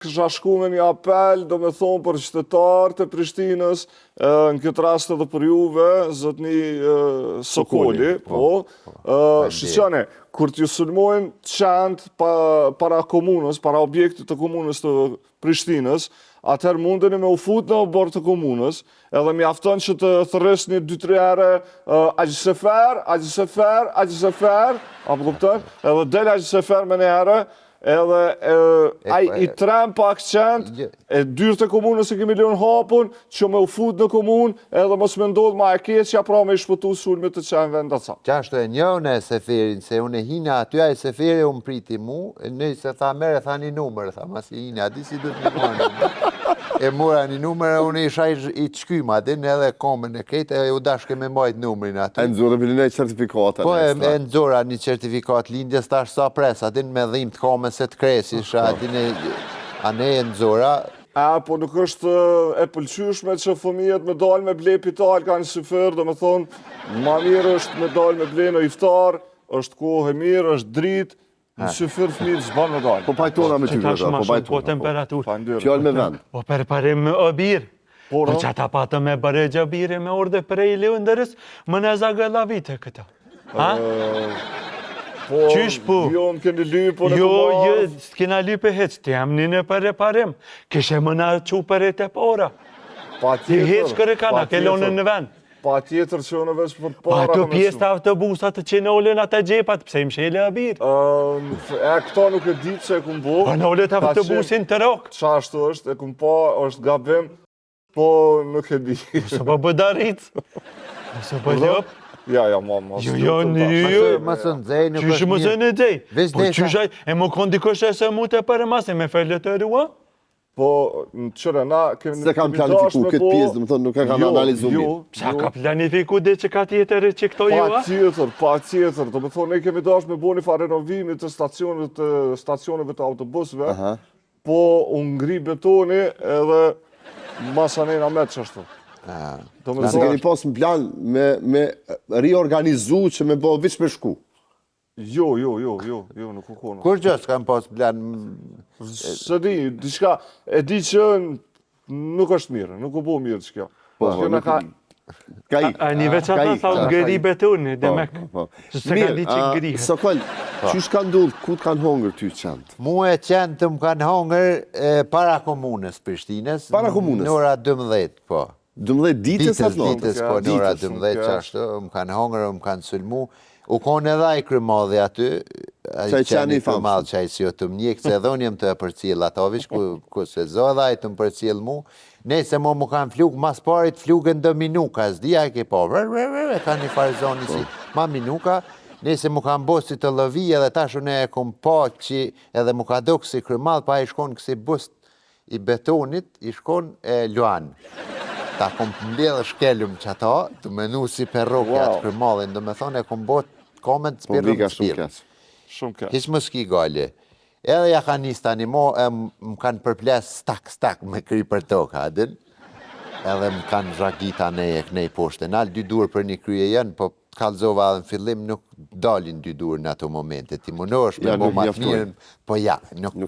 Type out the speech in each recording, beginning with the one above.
Kësha shku me një apel, do me thonë për qytetarët e Prishtinës, në këtë rast edhe për juve, zotni Sokoli, po, shqyqane, kur t'ju sulmojnë qentë para komunës, para objektit të komunës të Prishtinës, atëherë mundeni me u fut në bord të komunës, edhe mi afton që të thërës një 2-3 ere agjisefer, apo kuptën, edhe del agjisefer me një ere, edhe i trem pak qentë, e dyrë të komunës e kemi lënë hapun, që me u fut në komunë, edhe mos me ndodhë ma e keqja, pra me i shpëtu sulmit të qenëve nda ca. Qashtu e njënë e seferin, se unë e hina aty, a e seferi unë priti mu, në se tha mere, tha një numër, tha mas i hina, di si du të një mënë. E mura një numër, unë isha i të shkyma, din edhe komën e kejtë, e u dashke me mbajt numërin aty. E nëzore për një certifikata? Po e nëzora një certifikat lindjes tash sa presa, din me dhim të komën se të kresi, a ne e nëzora. Po nuk është e pëlqyshme që fëmijet me dalë me ble pital ka një syfer, do me thonë, ma mirë është me dalë me ble në iftar, është kohë e mirë, është dritë, në syfer fëmijët zbanë me dalë. Po pajtona me ty, po temperaturë. Fjallë me vend. Po përparim me obirë. Po që ata patë me bërë birë me orde për e i lëndërës, më në zagëlla vite këta. Qysh po? Jo, më keni lypo në Jo, këmarë. s'kina lype hec, të jam një në për reparim. Kishe më në që për e të pora. Ti hec kërë kana, ke lonë në vend. Pa tjetër që në veç për Pa para. të pjesë të autobusat të që në ullën atë gjepat, pse më shele a birë. Këta nuk e ditë që e kumë bo. Pa në ullët autobusin të rokë. Qashtu është, e kumë pa, është gabim, po nuk e di. Mësë po bëdarit. Mësë po ljop. Ja, mama. Jo, Mësë nëzej, nuk Qysh është më zë në dej? Veç Po desha. qyshaj, e më kondi kështë e se mu të për masë, me fejle të rua? Po, në qëre, na kemi... Se kam planifiku këtë pjesë, dhe më thonë, nuk e kam analizu mirë. Sa ka planifiku dhe që ka tjetër që këto ju, a? Pa tjetër, do me thonë, ne kemi dash me bo një fa renovimit të stacioneve të autobusve, po unë ngri betoni edhe masanena me që ashtu. Nëse keni pas në plan me riorganizu që me bo viç me shku. Jo, nuk u kono. Kur gjë s'kam pas plan? Së di, diçka, e di që nuk është mirë, nuk u bo mirë që kjo. Ka i. A një veç ata sa u ngëri betoni, dhe me që se ka di që ngrihet. Sokol, qysh ka ndodhë, ku të kanë hongër ty qentë? Mu e qentë më kanë hongër para komunës Prishtines. Para komunës? Në ora 12, po. 12 ditës atë në? Ditës, po, në ora 12 që ashtu, më kanë hongër, më kanë sulmu. U konë edhe i krymadhi aty, Qaj qeni i famshëm. Qaj si o të mjekë, se edhe unë jem të përcil atovish, ku se zodha i të më përcil mu. Ne se mu kanë flukë, mas parit flukën dë minuka, zdia e ke po, e ka një farzoni si, ma minuka, ne se mu kanë bosi të lëvi, edhe tash unë e kom pa që edhe mu ka do kësi krymadh, pa i shkon kësi bust i betonit, i shkon e luan. Ta kom mbledhë shkelum që ata, të menu si perrokja të krymadhin, dhe me thonë e kom bot komend të spirëm të spirëm. Shumë keq. Hiq më s'ki gale. Edhe ja ka njës tani mo, më kanë përples stak me kry për tokë, adin. Edhe më kanë zhagita neje kënej poshte. Nalë 2 dur për një kryje janë, po kalzova edhe në fillim nuk dalin 2 dur në ato momente. Ti më në është me mo matë mirën, po ja, nuk më.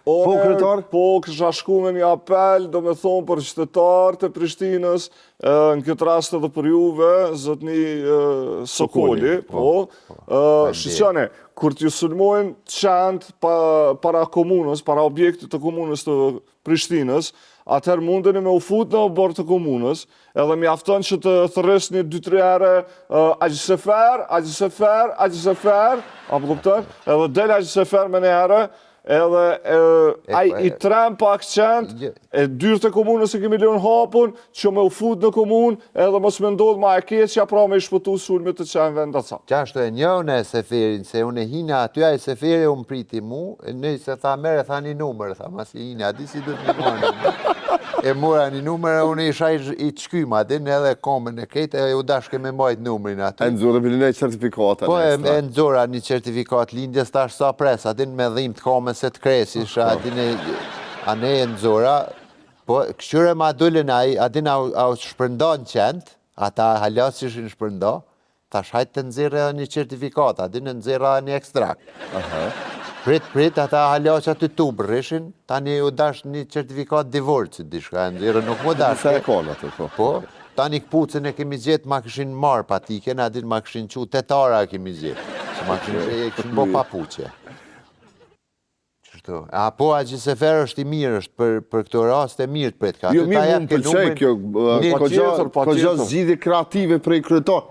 Po, kryetar? Po, kësha shku me një apel, do me thonë për qytetarët e Prishtinës, në këtë rast edhe për juve, zotni Sokoli, po, shqyqane, kur t'ju sulmojnë qentë para komunës, para objektit të komunës të Prishtinës, atëherë mundeni me u fut në bord të komunës, edhe mi afton që të thërës një 2-3 ere agjisefer, apo kuptën, edhe del agjisefer me një ere, edhe i trem pak qentë, e dyrë të komunës e kemi lënë hapun, që me u fut në komunë, edhe mos me ndodhë ma e keqja, pra me i shpëtu sulmit të qenëve nda ca. Qashtu e njënë e seferin, se unë e hina aty, a e seferi unë priti mu, në se tha mere, tha një numër, tha mas i hina, di si du të një mënë. E mura një numër, unë isha i të shkyma, din edhe komën e kejtë, e u dashke me mbajt numërin aty. E nëzore për një certifikata? Po e nëzora një certifikat lindjes tash sa presa, din me dhim të komën se të kresi, a ne e nëzora, po këshyre ma dullin a din a shpërndon qentë, ata halas ishin shpërndo, tash hajtë të nëzirë edhe një certifikat, a din e nëzirë edhe një ekstrakt. Prit, ata halaqa të tubë rrishin, tani u dash një certifikat divorcit dishka, ndërë nuk mu dash. Sa e konë atë, po. Po, tani këpucën e kemi gjetë, ma këshin marë patike, na din ma këshin që tetara kemi gjetë, që ma këshin bo papuqe. Qështu, po a Gjisefer është i mirë, është për këto rast e mirë të pret ka. Jo, mirë, më pëlqej kjo, kogja zgjidhje kreative prej kryetar.